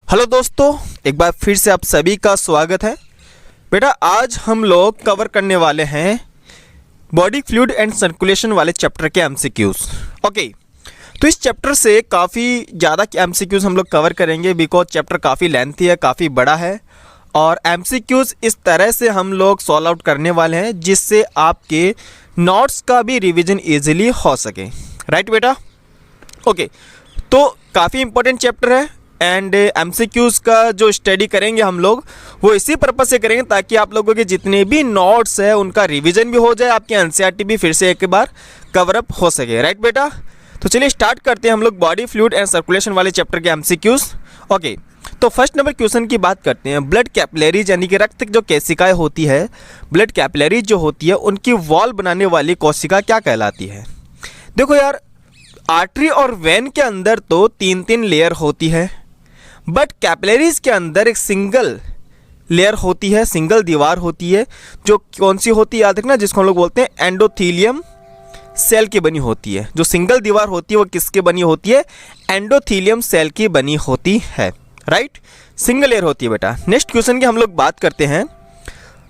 Hello दोस्तों, एक बार फिर से आप सभी का स्वागत है। बेटा आज हम लोग कवर करने वाले हैं बॉडी फ्लूइड एंड सर्कुलेशन वाले चैप्टर के एमसीक्यूज। ओके, तो इस चैप्टर से काफ़ी ज़्यादा एमसीक्यूज हम लोग कवर करेंगे बिकॉज चैप्टर काफ़ी लेंथी है, काफ़ी बड़ा है और एमसीक्यूज इस तरह से हम लोग सॉल्व आउट करने वाले हैं जिससे आपके नोट्स का भी रिवीजन ईजिली हो सके। राइट बेटा? ओके, तो काफ़ी इंपॉर्टेंट चैप्टर है एंड एमसीक्यूज़ का जो स्टडी करेंगे हम लोग वो इसी पर्पज़ से करेंगे ताकि आप लोगों के जितने भी नोट्स है उनका रिवीजन भी हो जाए, आपकी एनसीईआरटी भी फिर से एक बार कवर अप हो सके। राइट बेटा? तो चलिए स्टार्ट करते हैं हम लोग बॉडी फ्लूइड एंड सर्कुलेशन वाले चैप्टर के एमसीक्यूज़। ओके, तो फर्स्ट नंबर क्वेश्चन की बात करते हैं। ब्लड कैपिलरीज यानी कि रक्त जो कोशिकाएं होती है, ब्लड कैपिलरीज जो होती है उनकी वॉल बनाने वाली कोशिका क्या कहलाती है? देखो यार, आर्टरी और वेन के अंदर तो तीन तीन लेयर होती है, बट कैपिलरीज के अंदर एक सिंगल लेयर होती है, सिंगल दीवार होती है जो कौन सी होती है याद रखना, जिसको हम लोग बोलते हैं एंडोथीलियम सेल की बनी होती है। जो सिंगल दीवार होती है वो किसकी बनी होती है? एंडोथीलियम सेल की बनी होती है। राइट, सिंगल लेयर होती है बेटा। नेक्स्ट क्वेश्चन की हम लोग बात करते हैं।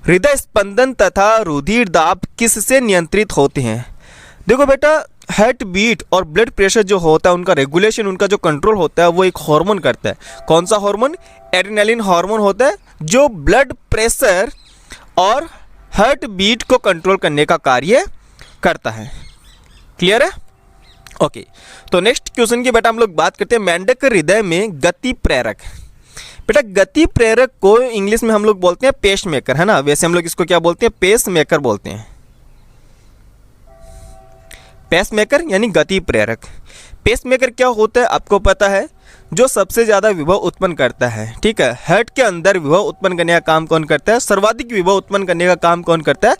हृदय स्पंदन तथा रुधिर दाब किससे नियंत्रित होते हैं? देखो बेटा, हार्ट बीट और ब्लड प्रेशर जो होता है उनका रेगुलेशन, उनका जो कंट्रोल होता है वो एक हार्मोन करता है। कौन सा हार्मोन? एड्रेनालिन हार्मोन होता है जो ब्लड प्रेशर और हार्ट बीट को कंट्रोल करने का कार्य करता है। क्लियर है? ओके, तो नेक्स्ट क्वेश्चन की बेटा हम लोग बात करते हैं। मेंढक के हृदय में गति प्रेरक। बेटा गति प्रेरक को इंग्लिश में हम लोग बोलते हैं पेस मेकर, है ना? वैसे हम लोग इसको क्या बोलते हैं? पेस मेकर बोलते हैं। पेस मेकर यानी गति प्रेरक। पेस मेकर क्या होता है आपको पता है? जो सबसे ज़्यादा विभव उत्पन्न करता है। ठीक है, हार्ट के अंदर विभव उत्पन्न करने का काम कौन करता है? सर्वाधिक विभव उत्पन्न करने का काम कौन करता है?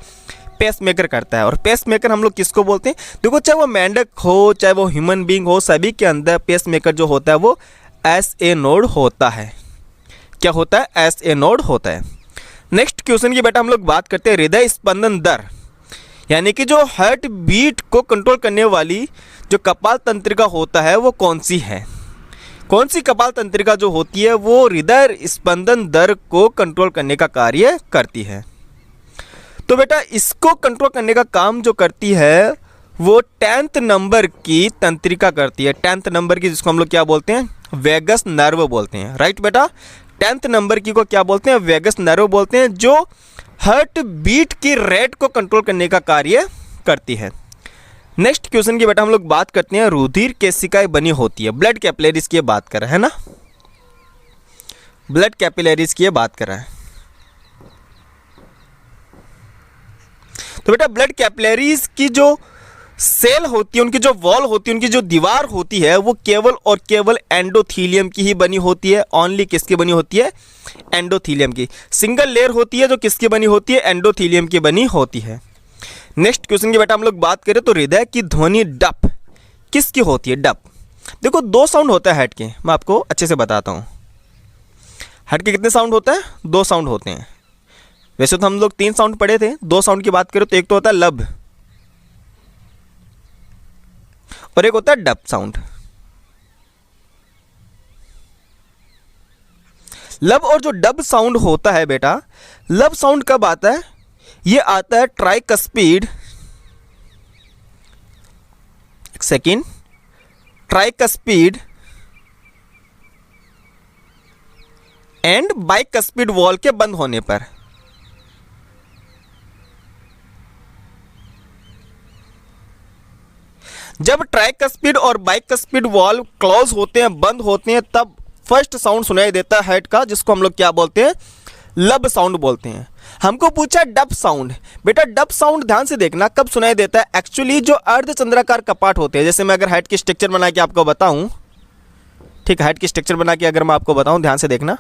पेस मेकर करता है। और पेस मेकर हम लोग किसको बोलते हैं? देखो, चाहे वो मेंढक हो चाहे वो ह्यूमन बींग हो, सभी के अंदर पेस मेकर जो होता है वो SA नोड होता है। क्या होता है? SA नोड होता है। नेक्स्ट क्वेश्चन की बेटा हम लोग बात करते हैं हृदय स्पंदन दर, यानी कि जो हार्ट बीट को कंट्रोल करने वाली जो कपाल तंत्रिका होता है वो कौन सी है? कौन सी कपाल तंत्रिका जो होती है वो हृदय स्पंदन दर को कंट्रोल करने का कार्य करती है? तो बेटा इसको कंट्रोल करने का काम जो करती है वो 10th नंबर की तंत्रिका करती है। 10th नंबर की, जिसको हम लोग क्या बोलते हैं? वेगस नर्व बोलते हैं। राइट बेटा? 10th नंबर की को क्या बोलते हैं? वेगस नर्व बोलते हैं, जो हार्ट बीट की रेट को कंट्रोल करने का कार्य करती है। नेक्स्ट क्वेश्चन की बेटा हम लोग बात करते हैं। रुधिर कोशिकाएं बनी होती है, ब्लड कैपिलरीज की बात कर रहे हैं ना? ब्लड कैपिलरीज की बात कर रहे हैं। तो बेटा ब्लड कैपिलरीज की जो सेल होती है, उनकी जो वॉल होती है, उनकी जो दीवार होती है वो केवल और केवल एंडोथीलियम की ही बनी होती है। ओनली किसकी बनी होती है? एंडोथीलियम की। सिंगल लेयर होती है जो किसकी बनी होती है? एंडोथीलियम की बनी होती है। नेक्स्ट क्वेश्चन की बेटा हम लोग बात करें तो हृदय की ध्वनि डप किसकी होती है? डप। देखो दो साउंड होता है हार्ट के, मैं आपको अच्छे से बताता हूँ। हार्ट के कितने साउंड होता है? दो साउंड होते हैं। वैसे तो हम लोग 3 साउंड पढ़े थे, 2 साउंड की बात करें तो एक तो होता है लब और एक होता है डप साउंड। लब और जो डब साउंड होता है बेटा, लब साउंड कब आता है? ये आता है ट्राइकस्पिड, एक second, tricuspid and bicuspid valve के बंद होने पर। जब ट्राइकस्पिड और बाइकस्पिड वॉल क्लोज होते हैं, बंद होते हैं, तब फर्स्ट साउंड सुनाई देता है हार्ट का, जिसको हम लोग क्या बोलते हैं? लब साउंड बोलते हैं। हमको पूछा डब साउंड। बेटा डब साउंड ध्यान से देखना कब सुनाई देता है? एक्चुअली जो अर्धचंद्राकार कपाट होते हैं, जैसे मैं अगर हार्ट की स्ट्रक्चर बना के आपको बताऊं, ठीक है, हार्ट की स्ट्रक्चर बना के अगर मैं आपको बताऊं, ध्यान से देखना।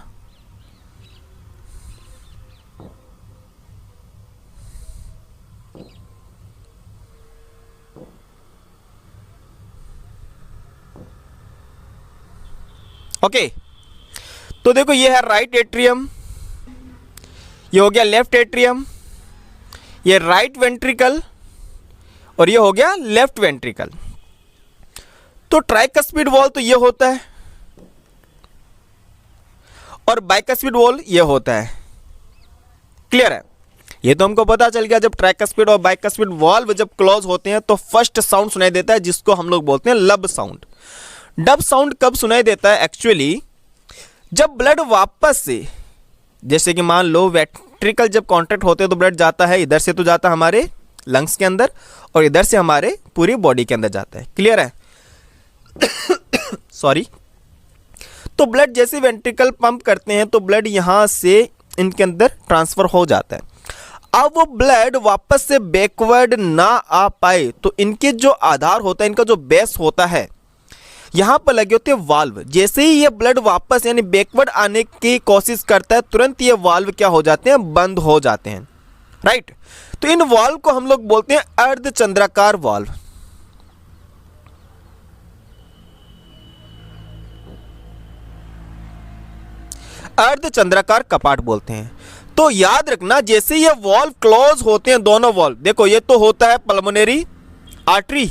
ओके, तो देखो ये है राइट एट्रियम, ये हो गया लेफ्ट एट्रियम, ये राइट वेंट्रिकल और ये हो गया लेफ्ट वेंट्रिकल। तो ट्राइकस्पिड वॉल तो ये होता है, और बाइकस्पिड वॉल्व ये होता है। क्लियर है? ये तो हमको पता चल गया, जब ट्राइकस्पिड और बाइकस्पिड वॉल्व जब क्लोज होते हैं तो फर्स्ट साउंड सुनाई देता है जिसको हम लोग बोलते हैं लब साउंड। डब साउंड कब सुनाई देता है? एक्चुअली जब ब्लड वापस से, जैसे कि मान लो वेंट्रिकल जब कॉन्ट्रैक्ट होते हैं तो ब्लड जाता है, इधर से तो जाता है हमारे लंग्स के अंदर और इधर से हमारे पूरी बॉडी के अंदर जाता है। क्लियर है? सॉरी। तो ब्लड जैसे वेंट्रिकल पंप करते हैं तो ब्लड यहाँ से इनके अंदर ट्रांसफर हो जाता है। अब वो ब्लड वापस से बैकवर्ड ना आ पाए तो इनके जो आधार होता है, इनका जो बेस होता है, यहाँ पर लगे होते हैं वाल्व। जैसे ही ये ब्लड वापस यानी बैकवर्ड आने की कोशिश करता है तुरंत ये वाल्व क्या हो जाते हैं? बंद हो जाते हैं। राइट? तो इन वाल्व को हम लोग बोलते हैं अर्धचंद्राकार वाल्व। अर्धचंद्राकार कपाट बोलते हैं। तो याद रखना, जैसे ये वॉल्व क्लोज होते हैं, दोनों वॉल्व, देखो ये तो होता है पल्मोनरी आर्टरी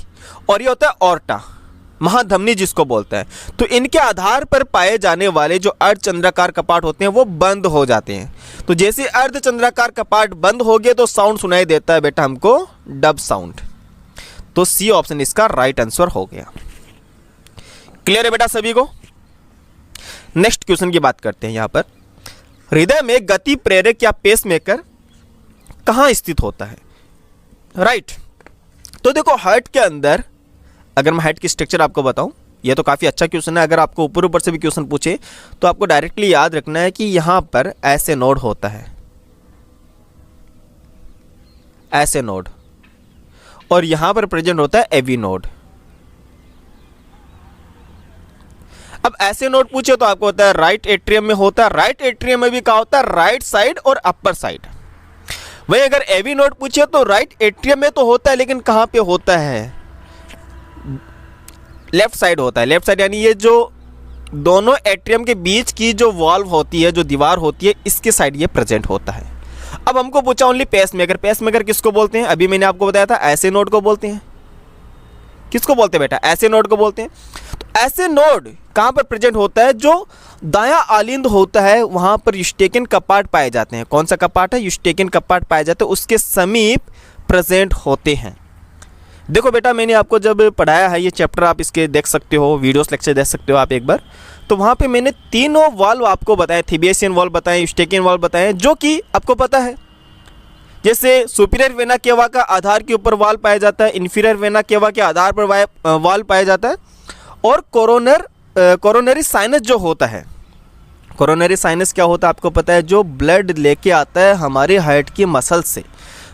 और ये होता है ऑर्टा, महाधमनी जिसको बोलता है। तो इनके आधार पर पाए जाने वाले जो अर्धचंद्राकार कपाट होते हैं वो बंद हो जाते हैं। तो जैसे अर्धचंद्राकार कपाट बंद हो गए तो साउंड सुनाई देता है बेटा हमको डब साउंड। तो सी ऑप्शन इसका राइट आंसर हो गया। क्लियर है बेटा सभी को? नेक्स्ट क्वेश्चन की बात करते हैं। यहां पर हृदय में गति प्रेरक या पेसमेकर कहां स्थित होता है? राइट? तो देखो हार्ट के अंदर, अगर मैं हार्ट की स्ट्रक्चर आपको बताऊं, ये तो काफी अच्छा क्वेश्चन है। अगर आपको ऊपर ऊपर से भी क्वेश्चन पूछे तो आपको डायरेक्टली याद रखना है कि यहां पर ऐसे नोड होता है, ऐसे नोड, और यहां पर प्रेजेंट होता है एवी नोड। अब ऐसे नोड पूछे तो आपको होता है राइट एट्रियम में होता है। राइट एट्रियम में भी क्या होता है? राइट साइड और अपर साइड। वही अगर एवी नोड पूछे तो राइट एट्रियम में तो होता है, लेकिन कहां पे होता है? लेफ्ट साइड होता है। लेफ्ट साइड यानी ये जो दोनों एट्रियम के बीच की जो वॉल्व होती है, जो दीवार होती है, इसके साइड ये प्रेजेंट होता है। अब हमको पूछा ओनली पेसमेकर। पेसमेकर किसको बोलते हैं? अभी मैंने आपको बताया था ऐसे नोड को बोलते हैं। किसको बोलते हैं बेटा? ऐसे नोड को बोलते हैं। तो ऐसे नोड कहां पर प्रेजेंट होता है? जो दायां आलिंद होता है वहां पर यूस्टेकिन कपाट पाए जाते हैं। कौन सा कपाट है? यूस्टेकिन कपाट पाए जाते हैं, उसके समीप प्रेजेंट होते हैं। देखो बेटा, मैंने आपको जब पढ़ाया है ये चैप्टर, आप इसके देख सकते हो, वीडियोस लेक्चर देख सकते हो आप एक बार। तो वहाँ पे मैंने तीनों वाल्व आपको बताए, थिबियसियन वाल्व बताए, यूस्टेकिन वाल्व बताए, जो कि आपको पता है। जैसे सुपीरियर वेना केवा का आधार के ऊपर वाल्व पाया जाता है, इन्फीरियर वेना केवा के आधार पर वाल्व पाया जाता है, और कोरोनरी साइनस जो होता है, कोरोनरी साइनस क्या होता है आपको पता है? जो ब्लड लेके आता है हमारे हार्ट की मसल से,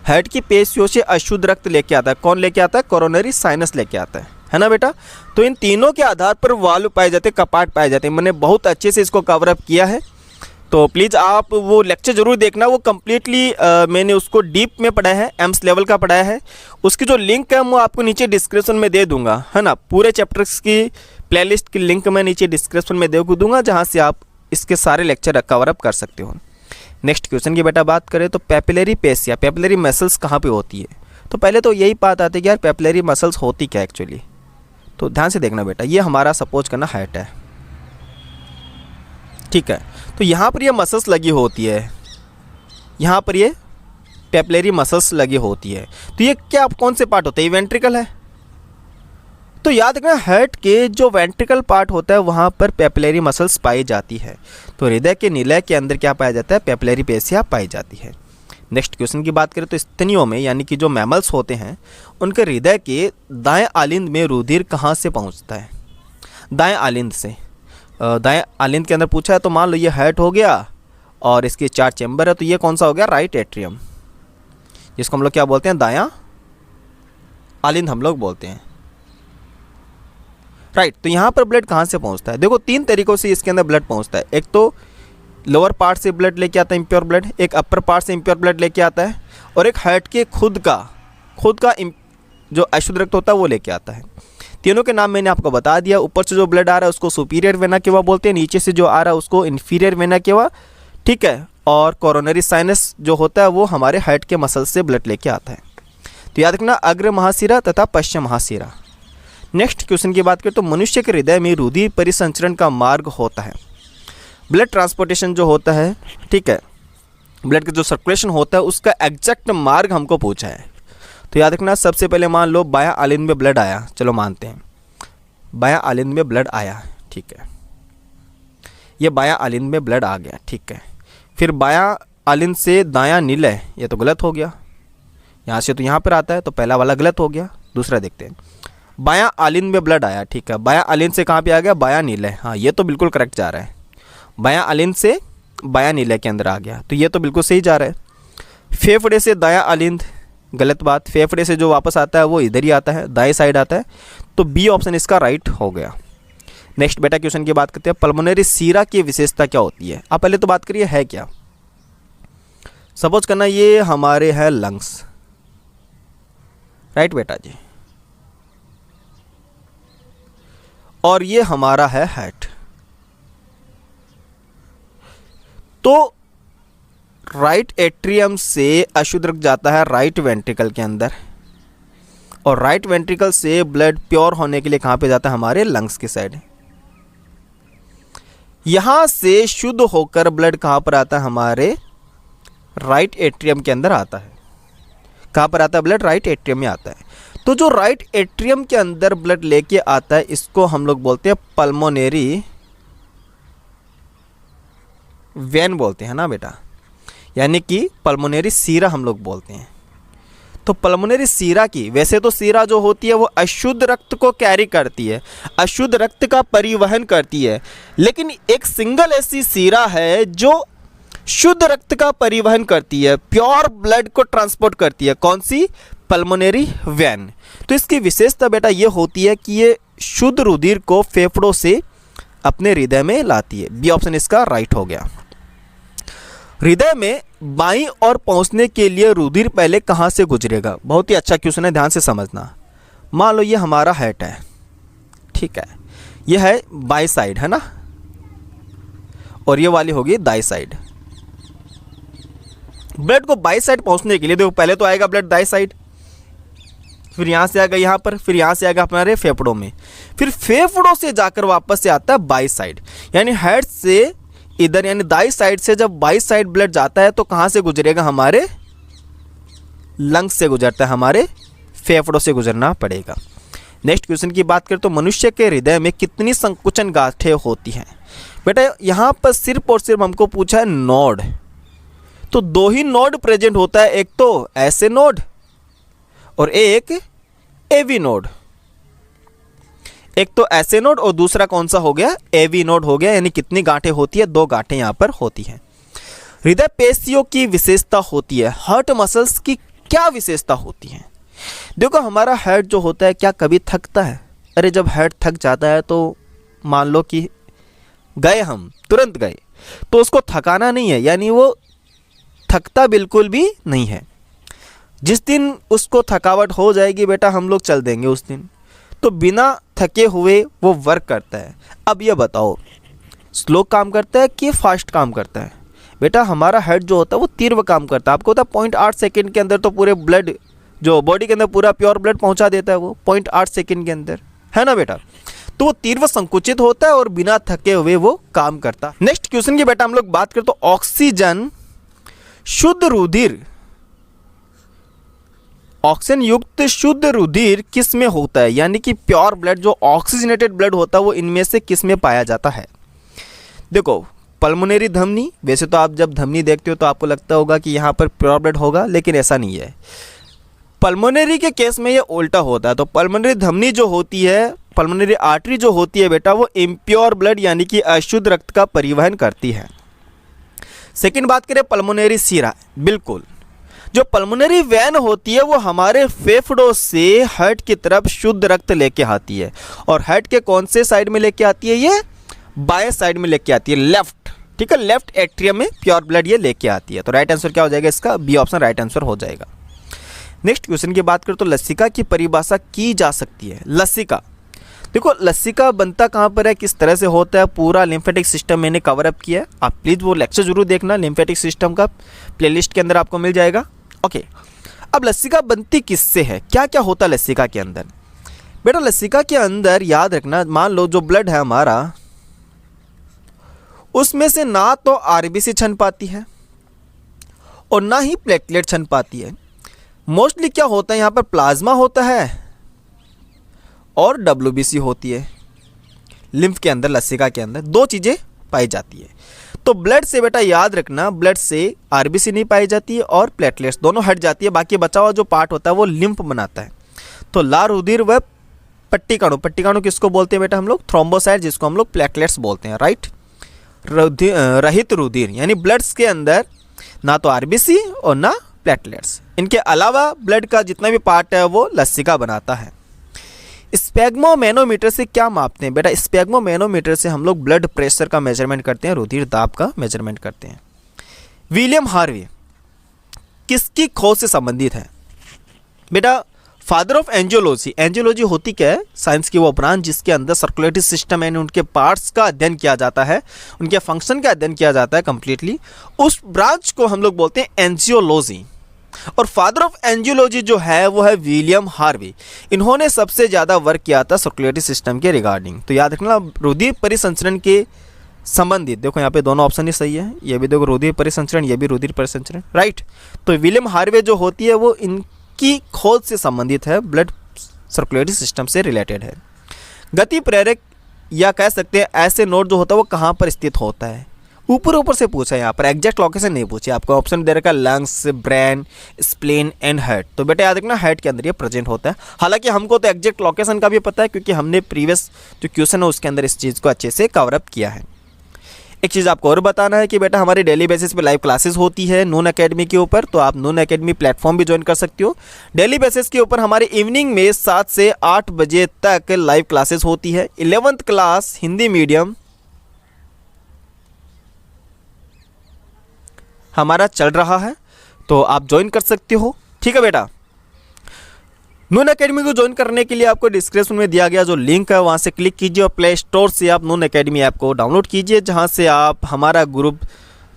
हार्ट की पेशियों से अशुद्ध रक्त लेके आता है। कौन लेके आता है? कोरोनरी साइनस लेके आता है ना बेटा? तो इन तीनों के आधार पर वाल्व पाए जाते हैं, कपाट पाए जाते हैं। मैंने बहुत अच्छे से इसको कवर अप किया है, तो प्लीज़ आप वो लेक्चर जरूर देखना। वो कम्प्लीटली मैंने उसको डीप में पढ़ा है, एम्स लेवल का पढ़ाया है। उसकी जो लिंक है वो आपको नीचे डिस्क्रिप्शन में दे दूंगा, है ना? पूरे चैप्टर्स की प्लेलिस्ट की लिंक मैं नीचे डिस्क्रिप्शन में दे दूंगा, जहाँ से आप इसके सारे लेक्चर कवर अप कर सकते हो। नेक्स्ट क्वेश्चन की बेटा बात करें तो पेपिलरी पेशिया, पेपिलरी मसल्स कहाँ पे होती है? तो पहले तो यही बात आती है कि यार पेपिलरी मसल्स होती क्या एक्चुअली। तो ध्यान से देखना बेटा, ये हमारा सपोज करना हार्ट है, ठीक है? तो यहाँ पर ये मसल्स लगी होती है, यहाँ पर ये पेपिलरी मसल्स लगी होती है। तो ये क्या कौन से पार्ट होते हैं? ये वेंट्रिकल है। तो याद रखना, हार्ट के जो वेंट्रिकल पार्ट होता है वहाँ पर पेपिलरी मसल्स पाई जाती है। तो हृदय के निलय के अंदर क्या पाया जाता है? पेपिलरी पेशिया पाई जाती है। नेक्स्ट क्वेश्चन की बात करें तो स्तनियों में, यानी कि जो मैमल्स होते हैं, उनके हृदय के दाएं आलिंद में रुधिर कहाँ से पहुँचता है? दाएं आलिंद से। दाएं आलिंद के अंदर पूछा है, तो मान लो ये हार्ट हो गया और इसके 4 चैम्बर है, तो ये कौन सा हो गया? राइट एट्रियम, जिसको हम लोग क्या बोलते हैं? दायां आलिंद हम लोग बोलते हैं। राइट? तो यहाँ पर ब्लड कहाँ से पहुँचता है? देखो 3 तरीकों से इसके अंदर ब्लड पहुँचता है। एक तो लोअर पार्ट से ब्लड लेके आता है इम्प्योर ब्लड, एक अपर पार्ट से इम्प्योर ब्लड लेके आता है, और एक हार्ट के खुद का जो अशुद्ध रक्त होता है वो लेके आता है। तीनों के नाम मैंने आपको बता दिया। ऊपर से जो ब्लड आ रहा है उसको सुपीरियर वेना केवा बोलते हैं, नीचे से जो आ रहा है उसको इन्फीरियर वेना केवा, ठीक है? और कोरोनरी साइनस जो होता है वो हमारे हार्ट के मसल से ब्लड लेके आता है। तो याद रखना, अग्र महाशिरा तथा पश्चिम महाशिरा। नेक्स्ट क्वेश्चन की बात करें तो मनुष्य के हृदय में रुधिर परिसंचरण का मार्ग होता है। ब्लड ट्रांसपोर्टेशन जो होता है, ठीक है, ब्लड का जो सर्कुलेशन होता है उसका एग्जैक्ट मार्ग हमको पूछा है। तो याद रखना, सबसे पहले मान लो बायां आलिंद में ब्लड आया, चलो मानते हैं बायां आलिंद में ब्लड आया, ठीक है, ये बायां आलिंद में ब्लड आ गया, ठीक है। फिर बायां आलिंद से दायां निलय, ये तो गलत हो गया, यहाँ से तो यहाँ पर आता है, तो पहला वाला गलत हो गया। दूसरा देखते हैं, बायां आलिंद में ब्लड आया, ठीक है, बायां आलिंद से कहाँ पे आ गया, बायां निलय, हाँ ये तो बिल्कुल करेक्ट जा रहा है, बायां आलिंद से बायां निलय के अंदर आ गया, तो ये तो बिल्कुल सही जा रहा है। फेफड़े से दायां आलिंद, गलत बात, फेफड़े से जो वापस आता है वो इधर ही आता है, दाएं साइड आता है, तो बी ऑप्शन इसका राइट हो गया। नेक्स्ट बेटा क्वेश्चन की बात करते हैं, पल्मोनरी सीरा की विशेषता क्या होती है। आप पहले तो बात करिए है क्या। सपोज करना ये हमारे है लंग्स, राइट बेटा जी, और ये हमारा है हार्ट। तो राइट एट्रियम से अशुद्ध रक्त जाता है राइट वेंट्रिकल के अंदर, और राइट वेंट्रिकल से ब्लड प्योर होने के लिए कहाँ पे जाता है, हमारे लंग्स की साइड। यहाँ से शुद्ध होकर ब्लड कहाँ पर आता है, हमारे राइट एट्रियम के अंदर आता है। कहाँ पर आता है ब्लड, राइट एट्रियम में आता है। तो जो राइट एट्रियम के अंदर ब्लड लेके आता है इसको हम लोग बोलते हैं पल्मोनरी वेन बोलते हैं ना बेटा, यानी कि पल्मोनरी सीरा हम लोग बोलते हैं। तो पल्मोनरी सीरा की, वैसे तो सीरा जो होती है वो अशुद्ध रक्त को कैरी करती है, अशुद्ध रक्त का परिवहन करती है, लेकिन एक सिंगल ऐसी सीरा है जो शुद्ध रक्त का परिवहन करती है, प्योर ब्लड को ट्रांसपोर्ट करती है। कौन सी, पल्मोनरी वेन। तो इसकी विशेषता बेटा ये होती है कि ये शुद्ध रुधिर को फेफड़ों से अपने हृदय में लाती है। बी ऑप्शन इसका राइट हो गया। हृदय में बाईं ओर पहुंचने के लिए रुधिर पहले कहां से गुजरेगा। बहुत ही अच्छा क्वेश्चन है, ध्यान से समझना। मान लो ये हमारा हार्ट है, ठीक है, ये है बाई साइड है ना, और ये वाली होगी दाई साइड। ब्लड को बाई साइड पहुंचने के लिए देखो, पहले तो आएगा ब्लड दाई साइड, फिर यहाँ से आएगा यहाँ पर, फिर यहाँ से आएगा हमारे फेफड़ों में, फिर फेफड़ों से जाकर वापस से आता है बाई साइड, यानी हेड से इधर, यानी दाई साइड से जब बाई साइड ब्लड जाता है तो कहाँ से गुजरेगा, हमारे लंग्स से गुजरता है, हमारे फेफड़ों से गुजरना पड़ेगा। नेक्स्ट क्वेश्चन की बात करें तो मनुष्य के हृदय में कितनी संकुचन गांठें होती हैं। बेटा यहाँ पर सिर्फ और सिर्फ हमको पूछा है नोड, तो दो ही नोड प्रेजेंट होता है, एक तो ऐसे नोड और एक एवी नोड। एक तो ऐसे नोड और दूसरा कौन सा हो गया, एवी नोड हो गया। यानी कितनी गांठें होती है, दो गांठें यहाँ पर होती हैं। हृदय पेशियों की विशेषता होती है, हार्ट मसल्स की क्या विशेषता होती है। देखो हमारा हार्ट जो होता है क्या कभी थकता है। अरे जब हार्ट थक जाता है तो मान लो कि गए, हम तुरंत गए, तो उसको थकाना नहीं है, यानी वो थकता बिल्कुल भी नहीं है। जिस दिन उसको थकावट हो जाएगी बेटा हम लोग चल देंगे उस दिन, तो बिना थके हुए वो वर्क करता है। अब ये बताओ स्लो काम करता है कि फास्ट काम करता है। बेटा हमारा हार्ट जो होता है वो तीव्र काम करता है। आपको होता है 0.8 सेकेंड के अंदर तो पूरे ब्लड जो बॉडी के अंदर पूरा प्योर ब्लड पहुंचा देता है वो 0.8 सेकेंड के अंदर, है ना बेटा। तो वो तीव्र संकुचित होता है और बिना थके हुए वो काम करता। नेक्स्ट क्वेश्चन की बेटा हम लोग बात करें तो ऑक्सीजन शुद्ध रुधिर, ऑक्सीजन युक्त शुद्ध रुधिर किस में होता है, यानी कि प्योर ब्लड जो ऑक्सीजनेटेड ब्लड होता है वो इनमें से किस में पाया जाता है। देखो पल्मोनरी धमनी, वैसे तो आप जब धमनी देखते हो तो आपको लगता होगा कि यहाँ पर प्योर ब्लड होगा, लेकिन ऐसा नहीं है। पल्मोनरी के केस में ये उल्टा होता है। तो पल्मोनरी धमनी जो होती है, पल्मोनरी आर्टरी जो होती है बेटा वो इम्प्योर ब्लड यानी कि अशुद्ध रक्त का परिवहन करती है। सेकंड बात करें पल्मोनरी सीरा, बिल्कुल जो पल्मोनरी वेन होती है वो हमारे फेफड़ों से हार्ट की तरफ शुद्ध रक्त लेके आती है, और हार्ट के कौन से साइड में लेके आती है, ये बाएं साइड में लेके आती है, लेफ्ट, ठीक है, लेफ्ट एट्रियम में प्योर ब्लड ये लेके आती है। तो राइट आंसर क्या हो जाएगा इसका, बी ऑप्शन राइट आंसर हो जाएगा। नेक्स्ट क्वेश्चन की बात करें तो लसिका की परिभाषा की जा सकती है। लसिका, देखो लसिका बनता कहाँ पर है, किस तरह से होता है, पूरा लिम्फेटिक सिस्टम मैंने कवर अप किया है। आप प्लीज़ वो लेक्चर जरूर देखना, लिम्फेटिक सिस्टम का प्लेलिस्ट के अंदर आपको मिल जाएगा। ओके, अब लसिका बनती किससे है, क्या क्या होता है लसिका के अंदर। बेटा लसिका के अंदर याद रखना, मान लो जो ब्लड है हमारा उसमें से ना तो आरबीसी छन पाती है और ना ही प्लेटलेट छन पाती है। मोस्टली क्या होता है यहाँ पर, प्लाज्मा होता है और डब्ल्यूबीसी होती है। लिम्फ के अंदर, लसिका के अंदर दो चीज़ें पाई जाती है। तो ब्लड से बेटा याद रखना, ब्लड से आरबीसी नहीं पाई जाती है और प्लेटलेट्स दोनों हट जाती है। बाकी बचा हुआ जो पार्ट होता है वो लिम्फ बनाता है। तो लाल रुधिर व पट्टिकाणु, पट्टिकाणु किसको बोलते हैं बेटा हम लोग, थ्रोम्बोसाइट, जिसको हम लोग प्लेटलेट्स बोलते हैं, राइट। रहित रुधिर यानी ब्लड्स के अंदर ना तो आरबीसी और ना प्लेटलेट्स। इनके अलावा ब्लड का जितना भी पार्ट है वो लसिका बनाता है। स्पेग्मोमैनोमीटर से क्या मापते हैं बेटा, स्पेग्मोमैनोमीटर से हम लोग ब्लड प्रेशर का मेजरमेंट करते हैं, रुधिर दाब का मेजरमेंट करते हैं। विलियम हार्वे किसकी खोज से संबंधित है बेटा, फादर ऑफ एंजियोलॉजी। एंजियोलॉजी होती क्या है, साइंस की वो ब्रांच जिसके अंदर सर्कुलेटरी सिस्टम यानी उनके पार्ट्स का अध्ययन किया जाता है, उनके फंक्शन का अध्ययन किया जाता है कंप्लीटली। उस ब्रांच को हम लोग बोलते हैं एंजियोलॉजी। और फादर ऑफ एंजियोलॉजी जो है वो है विलियम हार्वे। इन्होंने सबसे ज़्यादा वर्क किया था सर्कुलेटरी सिस्टम के रिगार्डिंग। तो याद रखना, रुधिर परिसंचरण के संबंधित, देखो यहाँ पे दोनों ऑप्शन ही सही है, ये भी देखो रुधिर परिसंचरण, ये भी रुधिर परिसंचरण, राइट। तो विलियम हार्वे जो होती है वो इनकी खोज से संबंधित है, ब्लड सर्कुलेटरी सिस्टम से रिलेटेड है। गति प्रेरक या कह सकते हैं ऐसे नोड जो होता है वो कहाँ पर स्थित होता है, ऊपर ऊपर से पूछा है, यहाँ पर एग्जैक्ट लोकेशन नहीं पूछी, आपको ऑप्शन दे रखा है lungs, brain, spleen and heart. तो बेटा याद रखना हार्ट के अंदर ये प्रेजेंट होता है। हालांकि हमको तो एग्जैक्ट लोकेशन का भी पता है क्योंकि हमने प्रीवियस जो क्वेश्चन है उसके अंदर इस चीज़ को अच्छे से कवर अप किया है। एक चीज़ आपको और बताना है कि बेटा हमारी डेली बेसिस पे लाइव क्लासेस होती है नून एकेडमी के ऊपर, तो आप नून एकेडमी प्लेटफॉर्म भी ज्वाइन कर सकते हो। डेली बेसिस के ऊपर हमारे इवनिंग में 7 से 8 बजे तक लाइव क्लासेस होती है। 11th क्लास हिंदी मीडियम हमारा चल रहा है, तो आप ज्वाइन कर सकते हो, ठीक है बेटा। नून एकेडमी को ज्वाइन करने के लिए आपको डिस्क्रिप्शन में दिया गया जो लिंक है वहाँ से क्लिक कीजिए और प्ले स्टोर से आप नून एकेडमी ऐप को डाउनलोड कीजिए, जहाँ से आप हमारा ग्रुप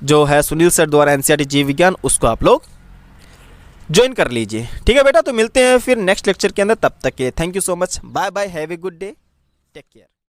जो है सुनील सर द्वारा एनसीईआरटी जीव विज्ञान उसको आप लोग ज्वाइन कर लीजिए, ठीक है बेटा। तो मिलते हैं फिर नेक्स्ट लेक्चर के अंदर, तब तक के thank you so much, bye bye, have a good day, take care.